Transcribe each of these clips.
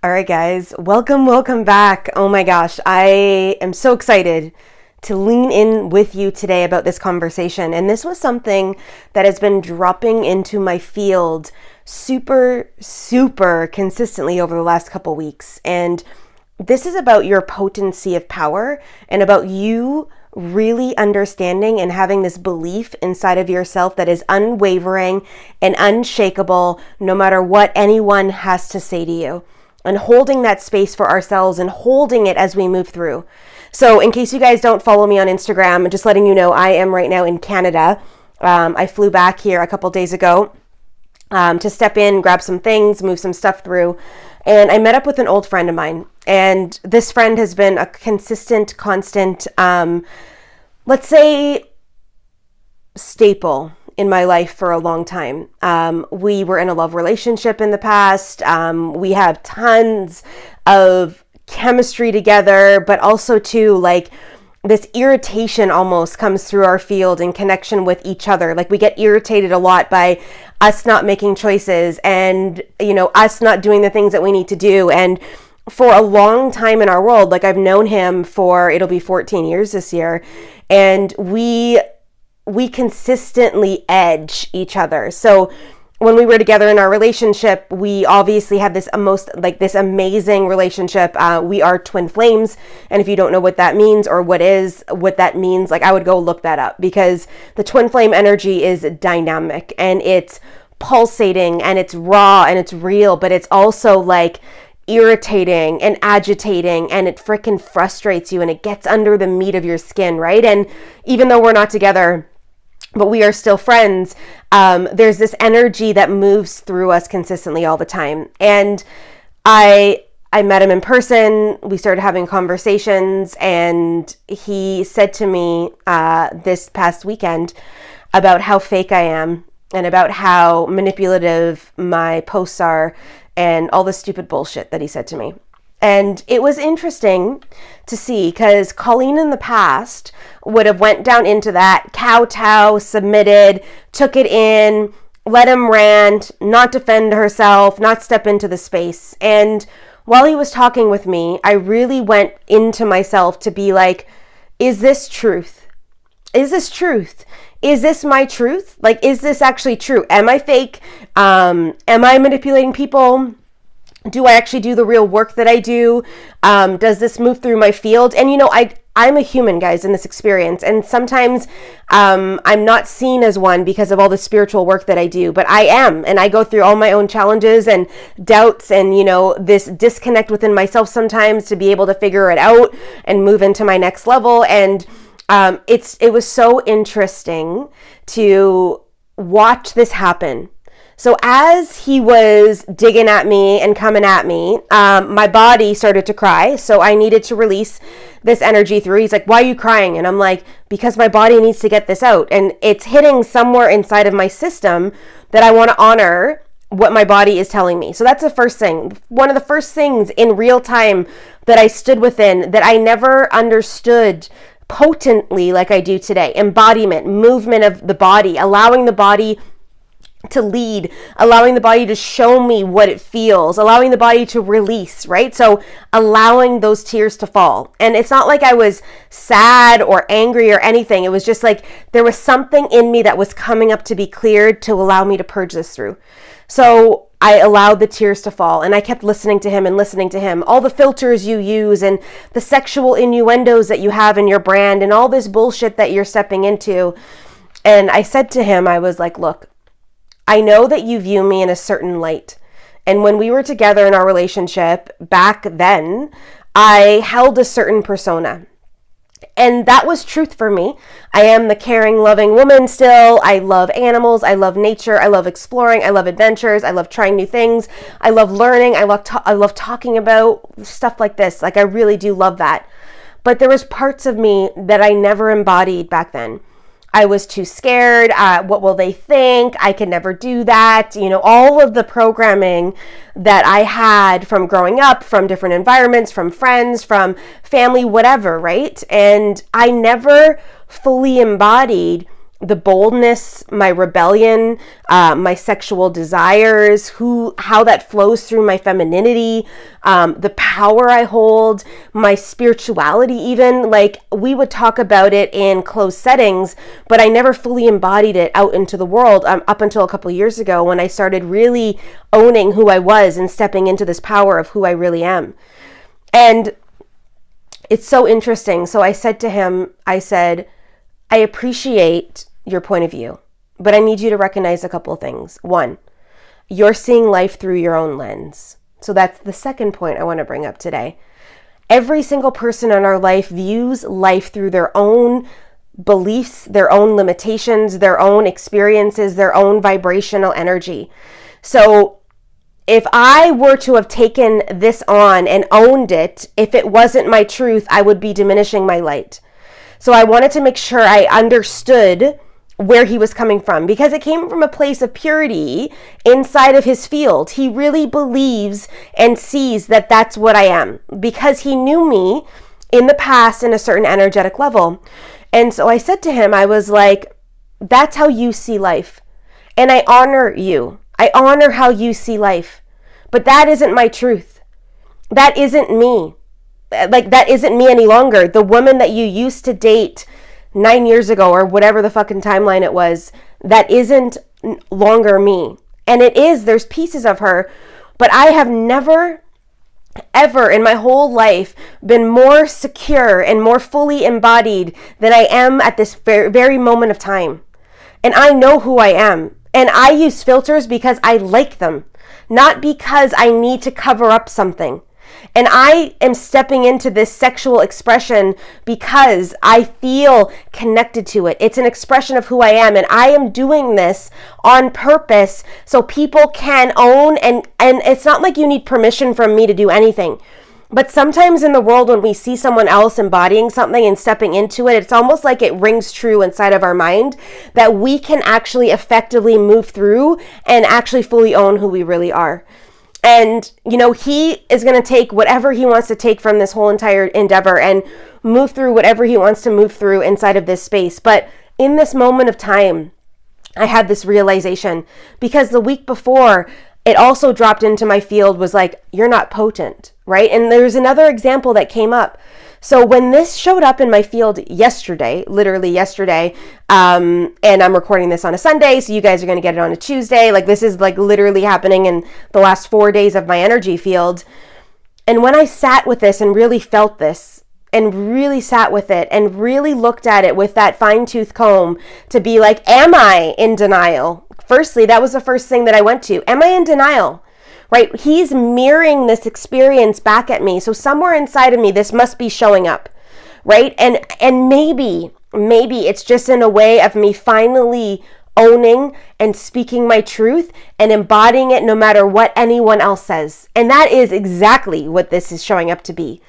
All right, guys, welcome back. Oh my gosh, I am so excited to lean in with you today about this conversation. And this was something that has been dropping into my field super consistently over the last couple weeks. And this is about your potency of power and about you really understanding and having this belief inside of yourself that is unwavering and unshakable no matter what anyone has to say to you. And holding that space for ourselves and holding it as we move through. So in case you guys don't follow me on Instagram, just letting you know, I am right now in Canada. I flew back here a couple days ago to step in, grab some things, move some stuff through. And I met up with an old friend of mine. And this friend has been a consistent, constant, let's say, staple in my life for a long time. We were in a love relationship in the past. We have tons of chemistry together, but also too, like, this irritation almost comes through our field in connection with each other. Like, we get irritated a lot by us not making choices and, us not doing the things that we need to do. And for a long time in our world, like, I've known him for, it'll be 14 years this year. And we consistently edge each other. So when we were together in our relationship, we obviously had this this amazing relationship. We are twin flames. And if you don't know what that means or what that means, like, I would go look that up, because the twin flame energy is dynamic and it's pulsating and it's raw and it's real, but it's also like irritating and agitating, and it freaking frustrates you and it gets under the meat of your skin, right? And even though we're not together, but we are still friends, there's this energy that moves through us consistently all the time. And I met him in person. We started having conversations, and he said to me this past weekend about how fake I am and about how manipulative my posts are and all the stupid bullshit that he said to me. And it was interesting to see, because Colleen in the past would have went down into that, kowtow, submitted, took it in, let him rant, not defend herself, not step into the space. And while he was talking with me, I really went into myself to be like, is this truth? Is this truth? Is this my truth? Like, is this actually true? Am I fake? Am I manipulating people? Do I actually do the real work that I do? Does this move through my field? And I'm a human, guys, in this experience. And sometimes I'm not seen as one because of all the spiritual work that I do, but I am. And I go through all my own challenges and doubts and, this disconnect within myself sometimes to be able to figure it out and move into my next level. And it was so interesting to watch this happen. So as he was digging at me and coming at me, my body started to cry. So I needed to release this energy through. He's like, why are you crying? And I'm like, because my body needs to get this out. And it's hitting somewhere inside of my system that I want to honor what my body is telling me. So that's the first thing. One of the first things in real time that I stood within that I never understood potently like I do today. Embodiment, movement of the body, allowing the body to lead, allowing the body to show me what it feels, allowing the body to release, right? So allowing those tears to fall. And it's not like I was sad or angry or anything. It was just like there was something in me that was coming up to be cleared to allow me to purge this through. So I allowed the tears to fall, and I kept listening to him, all the filters you use and the sexual innuendos that you have in your brand and all this bullshit that you're stepping into. And I said to him, I was like, look, I know that you view me in a certain light. And when we were together in our relationship back then, I held a certain persona. And that was truth for me. I am the caring, loving woman still. I love animals. I love nature. I love exploring. I love adventures. I love trying new things. I love learning. I love talking about stuff like this. Like, I really do love that. But there was parts of me that I never embodied back then. I was too scared. What will they think? I can never do that. All of the programming that I had from growing up, from different environments, from friends, from family, whatever, right? And I never fully embodied the boldness, my rebellion, my sexual desires, how that flows through my femininity, the power I hold, my spirituality even. Like, we would talk about it in closed settings, but I never fully embodied it out into the world up until a couple years ago when I started really owning who I was and stepping into this power of who I really am. And it's so interesting. So I said to him, I said, I appreciate your point of view, but I need you to recognize a couple of things. One, you're seeing life through your own lens. So that's the second point I want to bring up today. Every single person in our life views life through their own beliefs, their own limitations, their own experiences, their own vibrational energy. So if I were to have taken this on and owned it, if it wasn't my truth, I would be diminishing my light. So I wanted to make sure I understood where he was coming from, because it came from a place of purity inside of his field. He really believes and sees that that's what I am, because he knew me in the past in a certain energetic level. And so I said to him, I was like, that's how you see life. And I honor you. I honor how you see life. But that isn't my truth. That isn't me. Like, that isn't me any longer. The woman that you used to date 9 years ago, or whatever the fucking timeline it was, that isn't longer me. And it is, there's pieces of her, but I have never, ever in my whole life been more secure and more fully embodied than I am at this very moment of time. And I know who I am. And I use filters because I like them, not because I need to cover up something. And I am stepping into this sexual expression because I feel connected to it. It's an expression of who I am. And I am doing this on purpose so people can own. And it's not like you need permission from me to do anything. But sometimes in the world, when we see someone else embodying something and stepping into it, it's almost like it rings true inside of our mind that we can actually effectively move through and actually fully own who we really are. And, you know, he is going to take whatever he wants to take from this whole entire endeavor and move through whatever he wants to move through inside of this space. But in this moment of time, I had this realization, because the week before, it also dropped into my field was like, you're not potent, right? And there's another example that came up. So when this showed up in my field yesterday, literally yesterday, and I'm recording this on a Sunday, so you guys are going to get it on a Tuesday. Like, this is like literally happening in the last 4 days of my energy field. And when I sat with this and really felt this and really sat with it and really looked at it with that fine-tooth comb to be like, am I in denial? Firstly, that was the first thing that I went to. Am I in denial? Right? He's mirroring this experience back at me. So somewhere inside of me, this must be showing up, right? And maybe it's just in a way of me finally owning and speaking my truth and embodying it no matter what anyone else says. And that is exactly what this is showing up to be.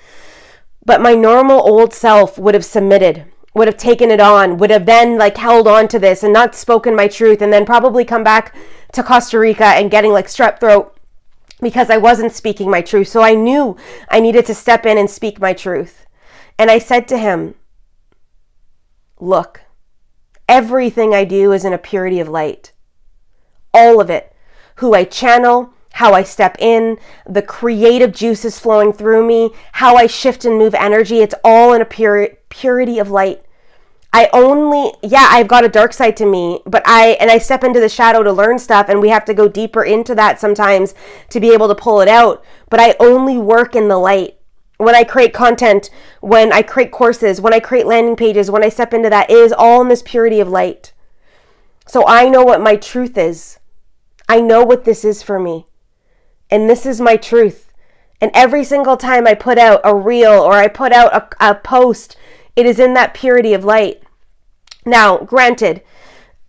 But my normal old self would have submitted, would have taken it on, would have then like held on to this and not spoken my truth, and then probably come back to Costa Rica and getting like strep throat because I wasn't speaking my truth. So I knew I needed to step in and speak my truth. And I said to him, look, everything I do is in a purity of light. All of it. Who I channel, how I step in, the creative juices flowing through me, how I shift and move energy, it's all in a purity of light. I've got a dark side to me, but I step into the shadow to learn stuff, and we have to go deeper into that sometimes to be able to pull it out. But I only work in the light. When I create content, when I create courses, when I create landing pages, when I step into that, it is all in this purity of light. So I know what my truth is. I know what this is for me. And this is my truth. And every single time I put out a reel or I put out a post, it is in that purity of light. Now, granted,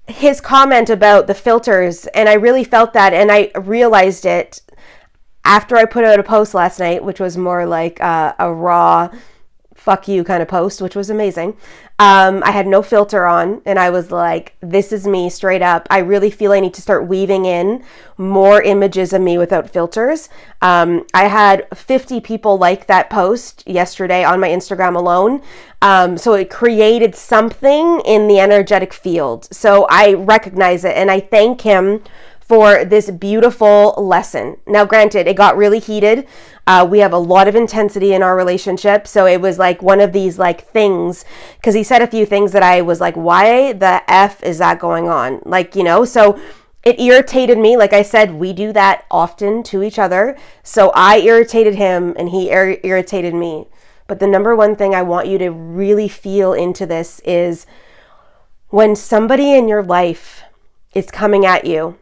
his comment about the filters, and I really felt that, and I realized it after I put out a post last night, which was more like a raw fuck you kind of post, which was amazing. I had no filter on, and I was like, this is me straight up. I really feel I need to start weaving in more images of me without filters. I had 50 people like that post yesterday on my Instagram alone. So it created something in the energetic field. So I recognize it, and I thank him for this beautiful lesson. Now, granted, it got really heated. We have a lot of intensity in our relationship. So it was like one of these like things, because he said a few things that I was like, why the F is that going on? Like, you know, so it irritated me. Like I said, we do that often to each other. So I irritated him and he irritated me. But the number one thing I want you to really feel into this is when somebody in your life is coming at you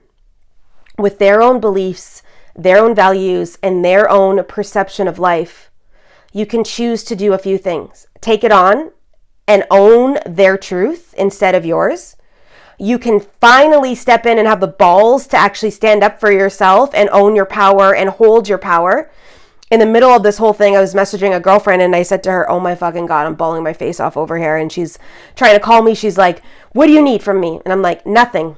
with their own beliefs, their own values, and their own perception of life, you can choose to do a few things. Take it on and own their truth instead of yours. You can finally step in and have the balls to actually stand up for yourself and own your power and hold your power. In the middle of this whole thing, I was messaging a girlfriend and I said to her, oh my fucking God, I'm bawling my face off over here. And she's trying to call me. She's like, what do you need from me? And I'm like, nothing.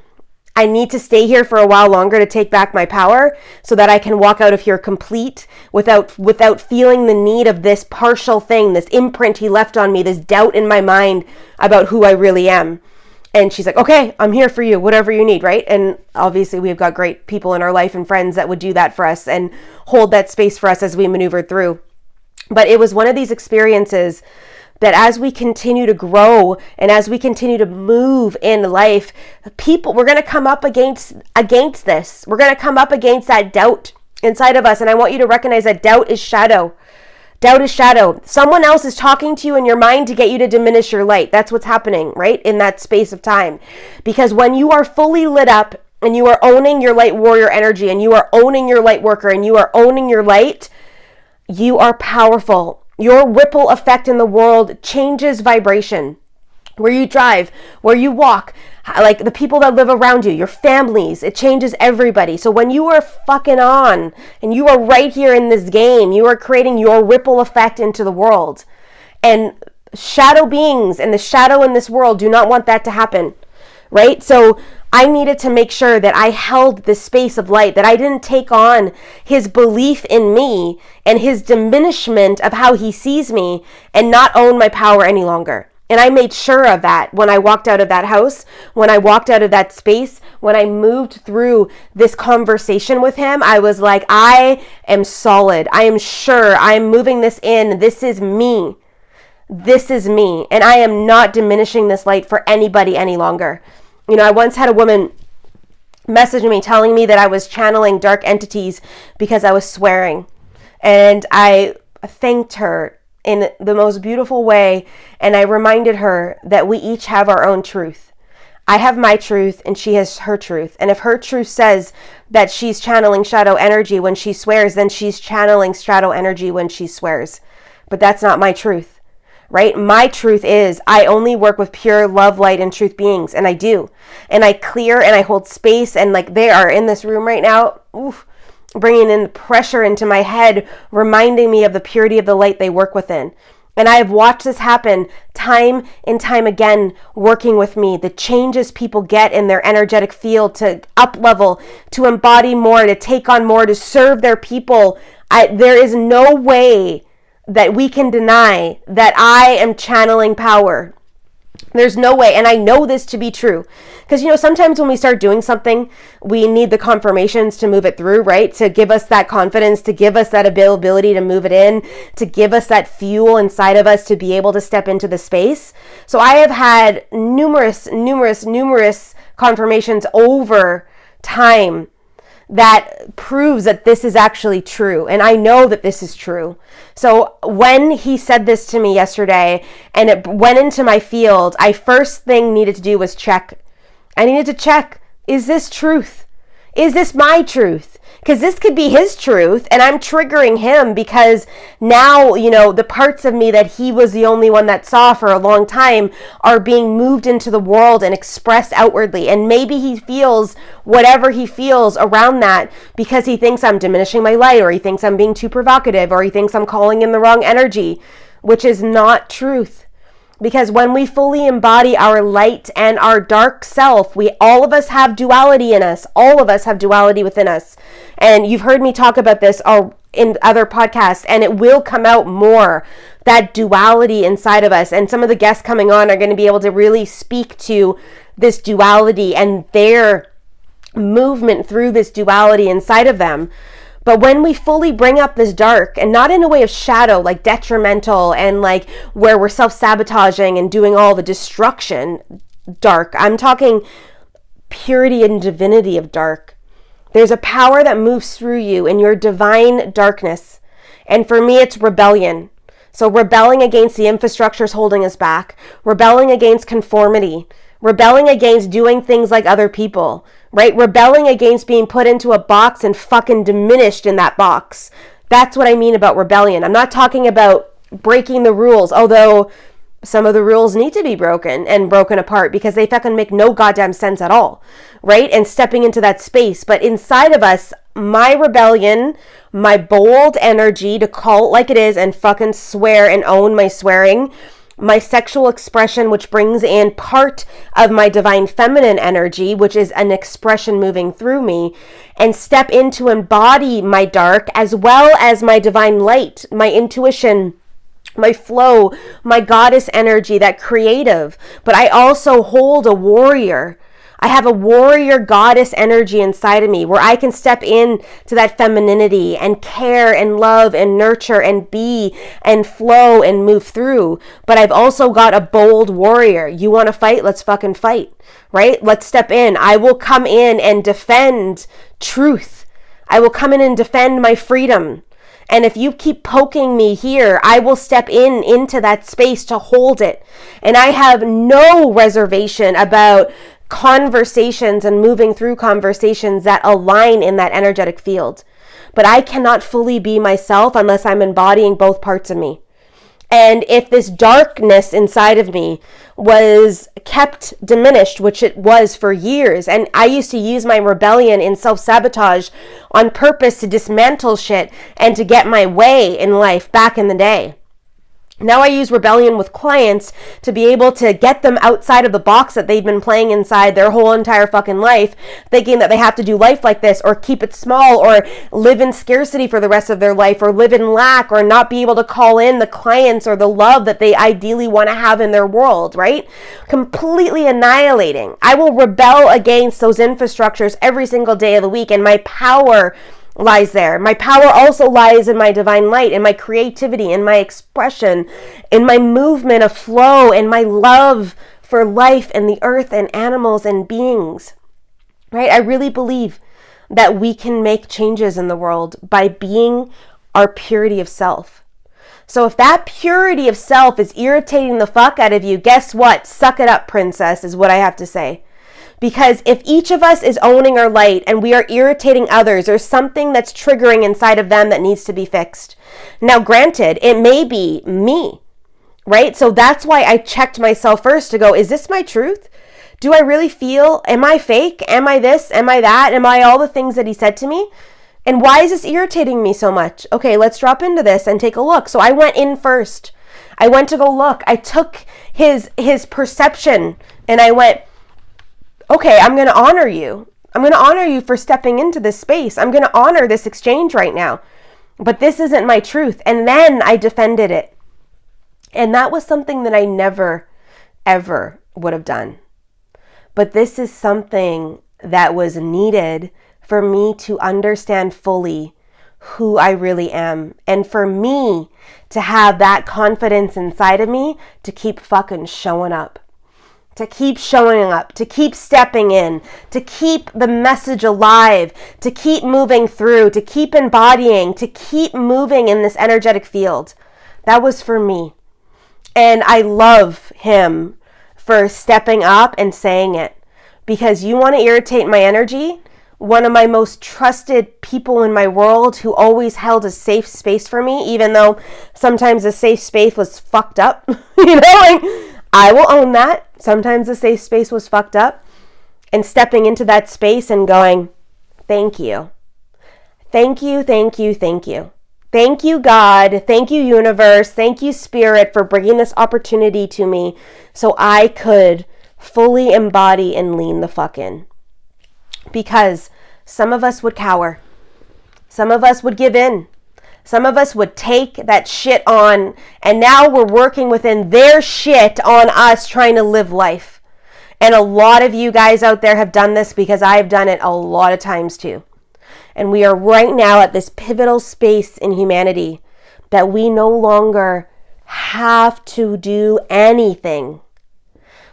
I need to stay here for a while longer to take back my power so that I can walk out of here complete without feeling the need of this partial thing, this imprint he left on me, this doubt in my mind about who I really am. And she's like, okay, I'm here for you, whatever you need, right? And obviously we've got great people in our life and friends that would do that for us and hold that space for us as we maneuvered through. But it was one of these experiences that as we continue to grow and as we continue to move in life, we're going to come up against this. We're going to come up against that doubt inside of us. And I want you to recognize that doubt is shadow. Doubt is shadow. Someone else is talking to you in your mind to get you to diminish your light. That's what's happening, right? In that space of time. Because when you are fully lit up and you are owning your light warrior energy and you are owning your light worker and you are owning your light, you are powerful. Your ripple effect in the world changes vibration. Where you drive, where you walk, like the people that live around you, your families, it changes everybody. So when you are fucking on and you are right here in this game, you are creating your ripple effect into the world. And shadow beings and the shadow in this world do not want that to happen, right? So I needed to make sure that I held this space of light, that I didn't take on his belief in me and his diminishment of how he sees me and not own my power any longer. And I made sure of that when I walked out of that house, when I walked out of that space, when I moved through this conversation with him. I was like, I am solid. I am sure. I am moving this in. This is me. This is me. And I am not diminishing this light for anybody any longer. You know, I once had a woman message me telling me that I was channeling dark entities because I was swearing. And I thanked her in the most beautiful way. And I reminded her that we each have our own truth. I have my truth and she has her truth. And if her truth says that she's channeling shadow energy when she swears, then she's channeling shadow energy when she swears. But that's not my truth. Right? My truth is I only work with pure love, light, and truth beings. And I do. And I clear and I hold space. And like they are in this room right now, bringing in the pressure into my head, reminding me of the purity of the light they work within. And I have watched this happen time and time again, working with me. The changes people get in their energetic field to up level, to embody more, to take on more, to serve their people. There is no way that we can deny that I am channeling power. There's no way. And I know this to be true. Because, you know, sometimes when we start doing something, we need the confirmations to move it through, right? To give us that confidence, to give us that availability to move it in, to give us that fuel inside of us to be able to step into the space. So I have had numerous confirmations over time that proves that this is actually true. And I know that this is true. So when he said this to me yesterday and it went into my field, I first thing needed to do was check. I needed to check, is this truth? Is this my truth? Because this could be his truth and I'm triggering him because now, you know, the parts of me that he was the only one that saw for a long time are being moved into the world and expressed outwardly. And maybe he feels whatever he feels around that because he thinks I'm diminishing my light, or he thinks I'm being too provocative, or he thinks I'm calling in the wrong energy. which is not truth. Because when we fully embody our light and our dark self, all of us have duality in us. All of us have duality within us. And you've heard me talk about this in other podcasts, and it will come out more, that duality inside of us. And some of the guests coming on are going to be able to really speak to this duality and their movement through this duality inside of them. But when we fully bring up this dark, and not in a way of shadow, like detrimental and like where we're self-sabotaging and doing all the destruction dark, I'm talking purity and divinity of dark. There's a power that moves through you in your divine darkness. And for me, it's rebellion. So rebelling against the infrastructures holding us back, rebelling against conformity, rebelling against doing things like other people, right? Rebelling against being put into a box and fucking diminished in that box. That's what I mean about rebellion. I'm not talking about breaking the rules, although some of the rules need to be broken and broken apart because they fucking make no goddamn sense at all, right? And stepping into that space. But inside of us, my rebellion, my bold energy to call it like it is and fucking swear and own my swearing, my sexual expression, which brings in part of my divine feminine energy, which is an expression moving through me, and step into embody my dark as well as my divine light, my intuition, my flow, my goddess energy, that creative. But I also hold a warrior. I have a warrior goddess energy inside of me where I can step in to that femininity and care and love and nurture and be and flow and move through. But I've also got a bold warrior. You want to fight? Let's fucking fight, right? Let's step in. I will come in and defend truth. I will come in and defend my freedom. And if you keep poking me here, I will step into that space to hold it. And I have no reservation about conversations and moving through conversations that align in that energetic field. But I cannot fully be myself unless I'm embodying both parts of me. And if this darkness inside of me was kept diminished, which it was for years, and I used to use my rebellion in self-sabotage on purpose to dismantle shit and to get my way in life back in the day. Now I use rebellion with clients to be able to get them outside of the box that they've been playing inside their whole entire fucking life, thinking that they have to do life like this or keep it small or live in scarcity for the rest of their life or live in lack or not be able to call in the clients or the love that they ideally want to have in their world, right? Completely annihilating. I will rebel against those infrastructures every single day of the week, and my power lies there. My power also lies in my divine light, in my creativity, in my expression, in my movement of flow, in my love for life and the earth and animals and beings, right? I really believe that we can make changes in the world by being our purity of self. So if that purity of self is irritating the fuck out of you, guess what? Suck it up, princess, is what I have to say. Because if each of us is owning our light and we are irritating others, there's something that's triggering inside of them that needs to be fixed. Now, granted, it may be me, right? So that's why I checked myself first to go, is this my truth? Do I really feel, am I fake? Am I this? Am I that? Am I all the things that he said to me? And why is this irritating me so much? Okay, let's drop into this and take a look. So I went in first. I went to go look. I took his perception and I went, okay, I'm going to honor you. I'm going to honor you for stepping into this space. I'm going to honor this exchange right now. But this isn't my truth. And then I defended it. And that was something that I never, ever would have done. But this is something that was needed for me to understand fully who I really am. And for me to have that confidence inside of me to keep fucking showing up. To keep showing up, to keep stepping in, to keep the message alive, to keep moving through, to keep embodying, to keep moving in this energetic field. That was for me. And I love him for stepping up and saying it. Because you want to irritate my energy? One of my most trusted people in my world who always held a safe space for me, even though sometimes the safe space was fucked up, like, I will own that. Sometimes the safe space was fucked up, and stepping into that space and going, thank you. Thank you, thank you, thank you. Thank you, God. Thank you, universe. Thank you, spirit, for bringing this opportunity to me so I could fully embody and lean the fuck in. Because some of us would cower. Some of us would give in. Some of us would take that shit on, and now we're working within their shit on us trying to live life. And a lot of you guys out there have done this because I've done it a lot of times too. And we are right now at this pivotal space in humanity that we no longer have to do anything.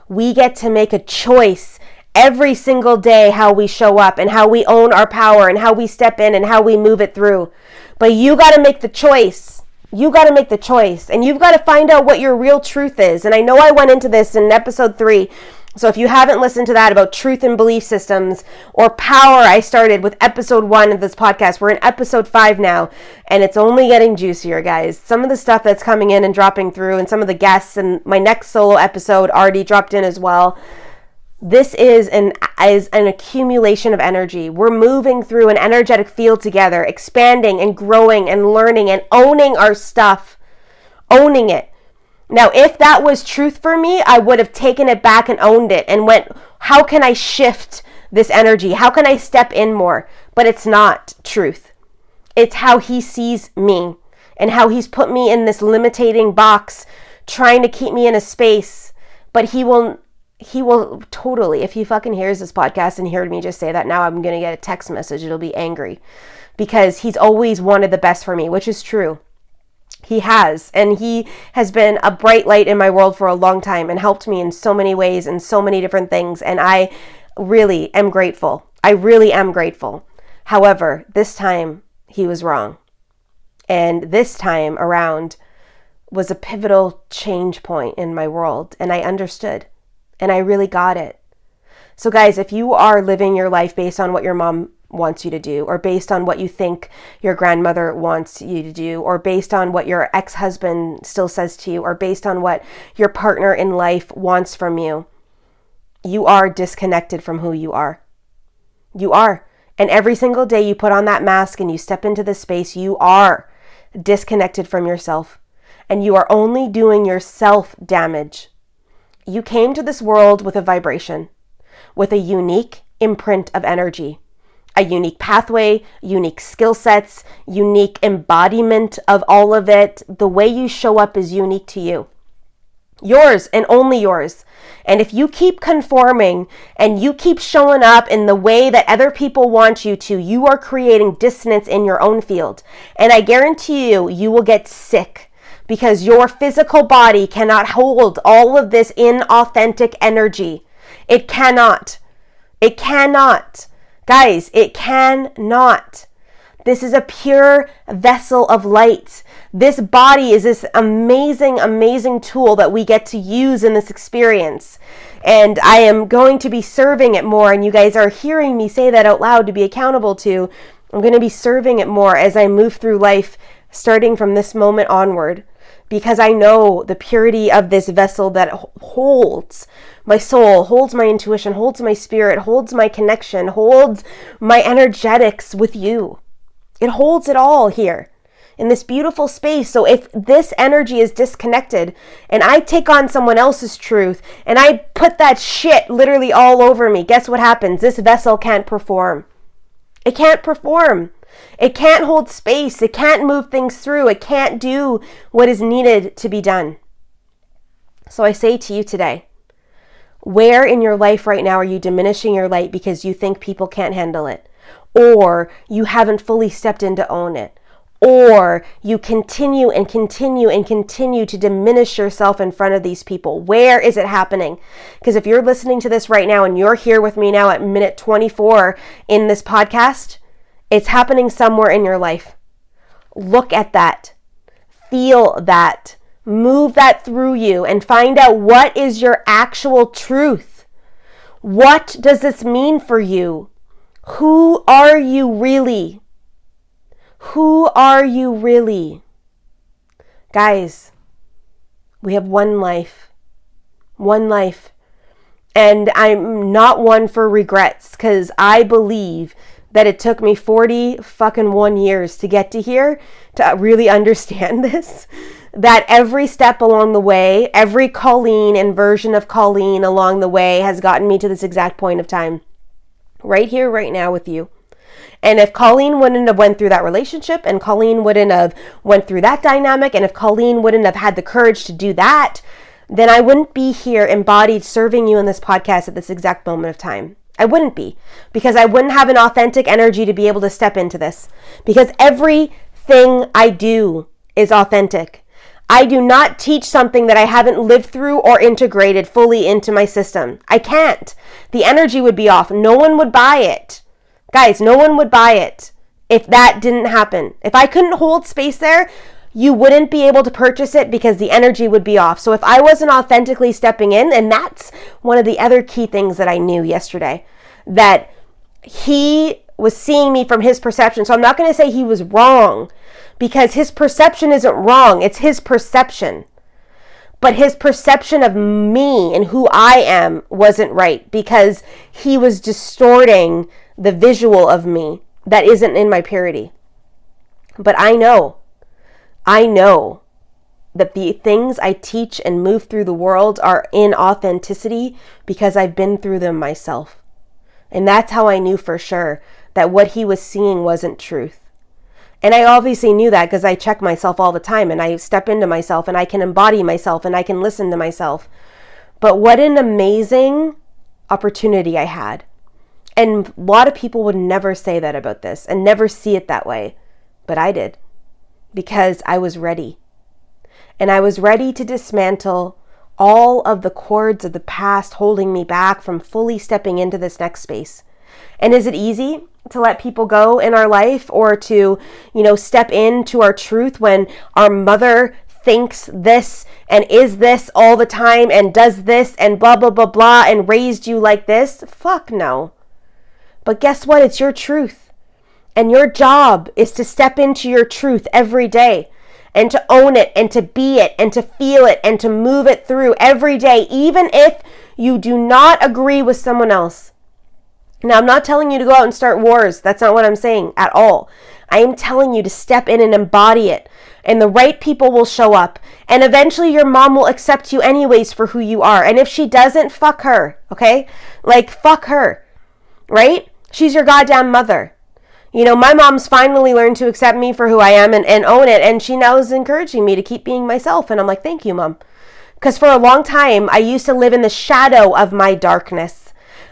We get to make a choice every single day how we show up and how we own our power and how we step in and how we move it through. But you got to make the choice. You got to make the choice. And you've got to find out what your real truth is. And I know I went into this in episode 3. So if you haven't listened to that about truth and belief systems or power, I started with episode 1 of this podcast. We're in episode 5 now, and it's only getting juicier, guys. Some of the stuff that's coming in and dropping through, and some of the guests, and my next solo episode already dropped in as well. This is an accumulation of energy. We're moving through an energetic field together, expanding and growing and learning and owning our stuff, owning it. Now, if that was truth for me, I would have taken it back and owned it and went, how can I shift this energy? How can I step in more? But it's not truth. It's how he sees me and how he's put me in this limiting box, trying to keep me in a space. But he will totally, if he fucking hears this podcast and heard me just say that, now I'm going to get a text message. It'll be angry because he's always wanted the best for me, which is true. He has, and he has been a bright light in my world for a long time and helped me in so many ways and so many different things. And I really am grateful. I really am grateful. However, this time he was wrong. And this time around was a pivotal change point in my world. And I understood, and I really got it. So guys, if you are living your life based on what your mom wants you to do, or based on what you think your grandmother wants you to do, or based on what your ex-husband still says to you, or based on what your partner in life wants from you, you are disconnected from who you are. You are. And every single day you put on that mask and you step into this space, you are disconnected from yourself. And you are only doing yourself damage. You came to this world with a vibration, with a unique imprint of energy. A unique pathway, unique skill sets, unique embodiment of all of it. The way you show up is unique to you. Yours and only yours. And if you keep conforming and you keep showing up in the way that other people want you to, you are creating dissonance in your own field. And I guarantee you, you will get sick because your physical body cannot hold all of this inauthentic energy. It cannot. It cannot. Guys, it cannot. This is a pure vessel of light. This body is this amazing, amazing tool that we get to use in this experience. And I am going to be serving it more. And you guys are hearing me say that out loud to be accountable to. I'm going to be serving it more as I move through life, starting from this moment onward. Because I know the purity of this vessel that holds my soul, holds my intuition, holds my spirit, holds my connection, holds my energetics with you. It holds it all here in this beautiful space. So if this energy is disconnected and I take on someone else's truth and I put that shit literally all over me, guess what happens? This vessel can't perform. It can't perform. It can't hold space. It can't move things through. It can't do what is needed to be done. So I say to you today, where in your life right now are you diminishing your light because you think people can't handle it? Or you haven't fully stepped in to own it? Or you continue and continue and continue to diminish yourself in front of these people? Where is it happening? Because if you're listening to this right now and you're here with me now at minute 24 in this podcast, it's happening somewhere in your life. Look at that. Feel that. Move that through you and find out what is your actual truth. What does this mean for you? Who are you really? Who are you really? Guys, we have one life. One life. And I'm not one for regrets because I believe that it took me 40 fucking 1 years to get to here to really understand this. That every step along the way, every Colleen and version of Colleen along the way has gotten me to this exact point of time. Right here, right now with you. And if Colleen wouldn't have went through that relationship, and Colleen wouldn't have went through that dynamic, and if Colleen wouldn't have had the courage to do that, then I wouldn't be here embodied serving you in this podcast at this exact moment of time. I wouldn't be, because I wouldn't have an authentic energy to be able to step into this, because everything I do is authentic. I do not teach something that I haven't lived through or integrated fully into my system. I can't. The energy would be off. No one would buy it. Guys, no one would buy it if that didn't happen. If I couldn't hold space there, you wouldn't be able to purchase it because the energy would be off. So if I wasn't authentically stepping in, and that's one of the other key things that I knew yesterday, that he was seeing me from his perception. So I'm not going to say he was wrong, because his perception isn't wrong. It's his perception. But his perception of me and who I am wasn't right, because he was distorting the visual of me that isn't in my purity. But I know that the things I teach and move through the world are in authenticity because I've been through them myself. And that's how I knew for sure that what he was seeing wasn't truth. And I obviously knew that because I check myself all the time, and I step into myself, and I can embody myself, and I can listen to myself. But what an amazing opportunity I had. And a lot of people would never say that about this and never see it that way. But I did, because I was ready. And I was ready to dismantle all of the cords of the past holding me back from fully stepping into this next space. And is it easy to let people go in our life, or to, step into our truth when our mother thinks this and is this all the time and does this and blah, blah, blah, blah, and raised you like this? Fuck no. But guess what? It's your truth. And your job is to step into your truth every day, and to own it, and to be it, and to feel it, and to move it through every day, even if you do not agree with someone else. Now, I'm not telling you to go out and start wars. That's not what I'm saying at all. I am telling you to step in and embody it. And the right people will show up. And eventually your mom will accept you anyways for who you are. And if she doesn't, fuck her. Okay? Fuck her. Right? She's your goddamn mother. My mom's finally learned to accept me for who I am and own it. And she now is encouraging me to keep being myself. And I'm like, thank you, Mom. Because for a long time, I used to live in the shadow of my darkness.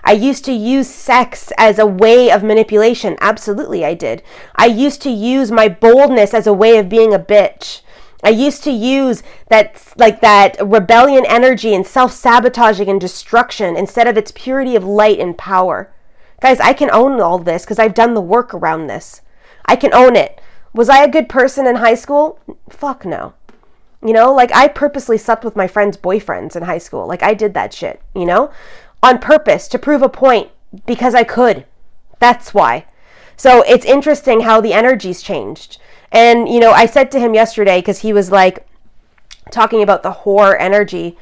I used to use sex as a way of manipulation. Absolutely, I did. I used to use my boldness as a way of being a bitch. I used to use that rebellion energy and self-sabotaging and destruction instead of its purity of light and power. Guys, I can own all this because I've done the work around this. I can own it. Was I a good person in high school? Fuck no. I purposely slept with my friends' boyfriends in high school. I did that shit, on purpose to prove a point because I could. That's why. So it's interesting how the energy's changed. And, I said to him yesterday, because he was talking about the whore energy.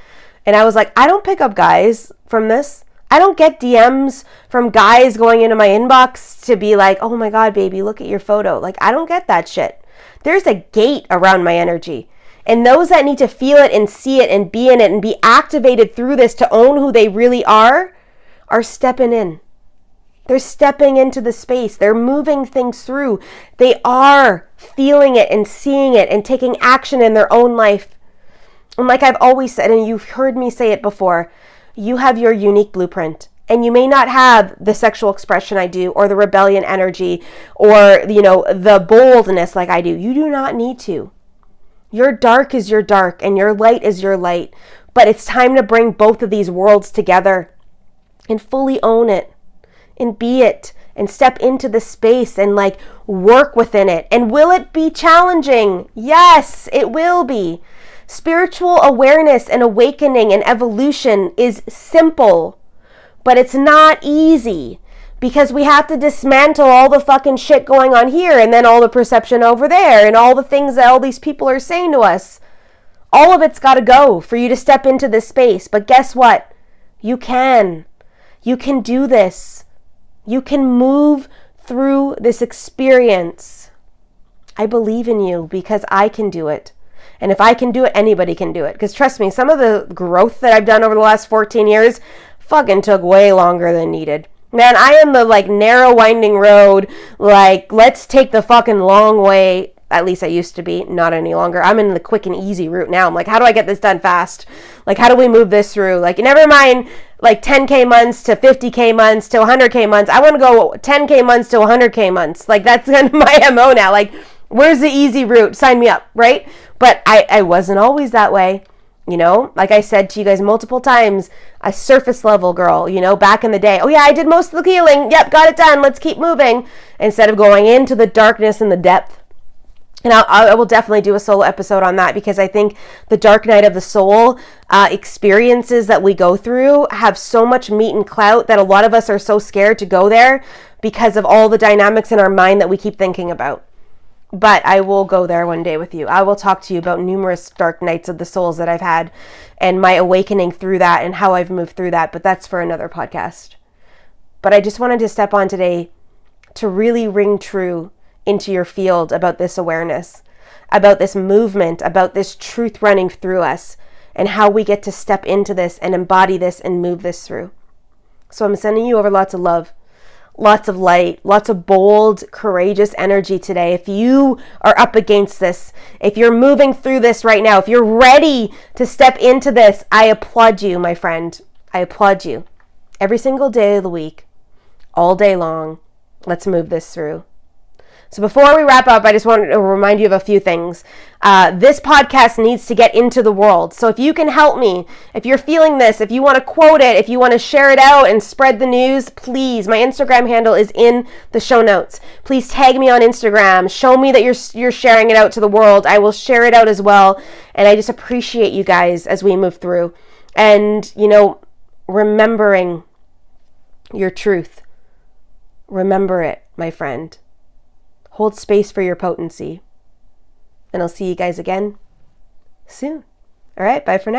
And I was like, I don't pick up guys from this. I don't get DMs from guys going into my inbox to be like, oh my God, baby, look at your photo. I don't get that shit. There's a gate around my energy. And those that need to feel it and see it and be in it and be activated through this to own who they really are stepping in. They're stepping into the space. They're moving things through. They are feeling it and seeing it and taking action in their own life. And like I've always said, and you've heard me say it before, you have your unique blueprint. And you may not have the sexual expression I do, or the rebellion energy, or, the boldness like I do. You do not need to. Your dark is your dark and your light is your light. But it's time to bring both of these worlds together and fully own it and be it and step into the space and work within it. And will it be challenging? Yes, it will be. Spiritual awareness and awakening and evolution is simple, but it's not easy. Because we have to dismantle all the fucking shit going on here, and then all the perception over there, and all the things that all these people are saying to us. All of it's got to go for you to step into this space. But guess what? You can. You can do this. You can move through this experience. I believe in you because I can do it. And if I can do it, anybody can do it. Because trust me, some of the growth that I've done over the last 14 years fucking took way longer than needed. Man, I am the narrow winding road, let's take the fucking long way. At least I used to be, not any longer. I'm in the quick and easy route now. I'm like, how do I get this done fast? How do we move this through? Never mind 10K months to 50K months to 100K months. I want to go 10K months to 100K months. That's kind of my MO now. Where's the easy route? Sign me up, right? But I wasn't always that way. Like I said to you guys multiple times, a surface level girl, back in the day. Oh yeah, I did most of the healing. Yep, got it done. Let's keep moving. Instead of going into the darkness and the depth. And I will definitely do a solo episode on that, because I think the dark night of the soul experiences that we go through have so much meat and clout that a lot of us are so scared to go there because of all the dynamics in our mind that we keep thinking about. But I will go there one day with you. I will talk to you about numerous dark nights of the souls that I've had and my awakening through that and how I've moved through that. But that's for another podcast. But I just wanted to step on today to really ring true into your field about this awareness, about this movement, about this truth running through us, and how we get to step into this and embody this and move this through. So I'm sending you over lots of love, lots of light, lots of bold, courageous energy today. If you are up against this, if you're moving through this right now, if you're ready to step into this, I applaud you, my friend. I applaud you. Every single day of the week, all day long, let's move this through. So before we wrap up, I just wanted to remind you of a few things. This podcast needs to get into the world. So if you can help me, if you're feeling this, if you want to quote it, if you want to share it out and spread the news, please. My Instagram handle is in the show notes. Please tag me on Instagram. Show me that you're sharing it out to the world. I will share it out as well. And I just appreciate you guys as we move through. And, remembering your truth. Remember it, my friend. Hold space for your potency. And I'll see you guys again soon. All right, bye for now.